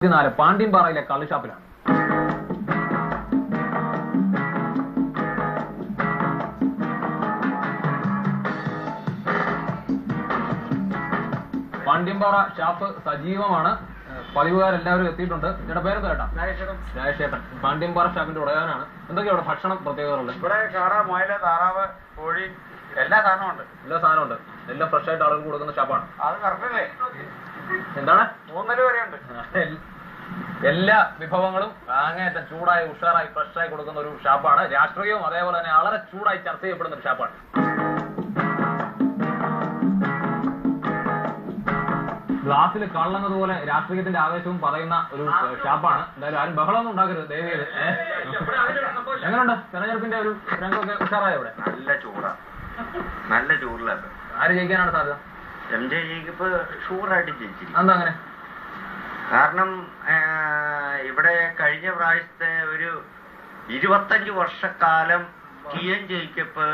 പാണ്ടിയമ്പാറയിലെ കള്ളുഷാപ്പിലാണ്. പാണ്ടിയമ്പാറ shop സജീവമാണ്. പതിവുകാരെല്ലാവരും എത്തിയിട്ടുണ്ട്. ചേട്ടാ പേരെന്താ? ചേട്ടാ രാജേഷേട്ടൻ. പാണ്ടിയമ്പാറ ഷാപ്പിന്റെ ഉടയാനാണ്. എന്തൊക്കെയാ ഇവിടെ ഭക്ഷണം പ്രത്യേകതകളുണ്ട്? ഇവിടെ കാട, മുയല്, താറാവ്, കോഴി എല്ലാ സാധനവും ഉണ്ട്. എല്ലാം ഫ്രഷ് ആയിട്ട് ആളുകൾ കൊടുക്കുന്ന ഷാപ്പാണ്. അത് കറക്റ്റല്ലേ? എന്താണ് 3 വരെ ഉണ്ട്. എല്ലാ വിഭവങ്ങളും അങ്ങേയറ്റം ചൂടായി ഉഷാറായി ഫ്രഷായി കൊടുക്കുന്ന ഒരു ഷാപ്പാണ്. രാഷ്ട്രീയവും അതേപോലെ തന്നെ വളരെ ചൂടായി ചർച്ച ചെയ്യപ്പെടുന്ന ഒരു ഷാപ്പാണ്. ഗ്ലാസ്സിൽ കള്ളെന്നതുപോലെ രാഷ്ട്രീയത്തിന്റെ ആവേശവും പറയുന്ന ഒരു ഷാപ്പാണ്. എന്തായാലും ആരും ബഹളമൊന്നും ഉണ്ടാക്കരുത് ദയവേത്. എങ്ങനെയുണ്ട് തെരഞ്ഞെടുപ്പിന്റെ ഒരു രംഗമൊക്കെ ഉഷാറായ ഇവിടെ? നല്ല ചൂടിലാണ്. ആര് ജയിക്കാനാണ് സാധ്യത? MJക്ക് ഷൂറായിട്ട് ജയിച്ചിരിക്കും. എന്താ അങ്ങനെ? കാരണം ഇവിടെ കഴിഞ്ഞ പ്രാവശ്യത്തെ ഒരു 25 വർഷക്കാലം TN ജേക്കബ്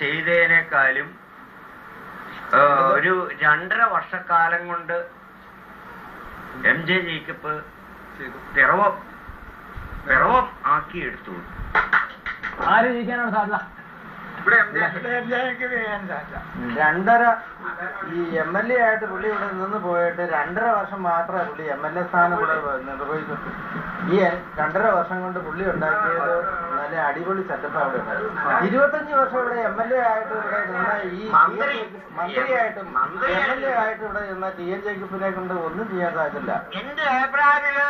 ചെയ്തതിനേക്കാളും ഒരു 2.5 വർഷക്കാലം കൊണ്ട് MJ ജേക്കബ് പിറവം ആക്കിയെടുത്തു. ആര് ജയിക്കാനാണ് സാധ്യത? ഇവിടെ 2.5 ഈ MLA ആയിട്ട് പുള്ളി ഇവിടെ നിന്ന് പോയിട്ട് 2.5 വർഷം മാത്രമേ പുള്ളി MLA സ്ഥാനം ഇവിടെ നിർവഹിച്ചിട്ടു. ഈ 2.5 വർഷം കൊണ്ട് പുള്ളി ഉണ്ടാക്കിയത് നല്ല അടിപൊളി സെറ്റപ്പ് അവിടെ ഉണ്ടായി. 25 വർഷം ഇവിടെ MLA ആയിട്ട് ഇവിടെ നിന്ന ഈ മന്ത്രിയായിട്ടും MLA ആയിട്ട് ഇവിടെ നിന്ന TN ജേക്കബിനെ കൊണ്ട് ഒന്നും ചെയ്യാൻ സാധിച്ചില്ല. എന്റെ അഭിപ്രായത്തില്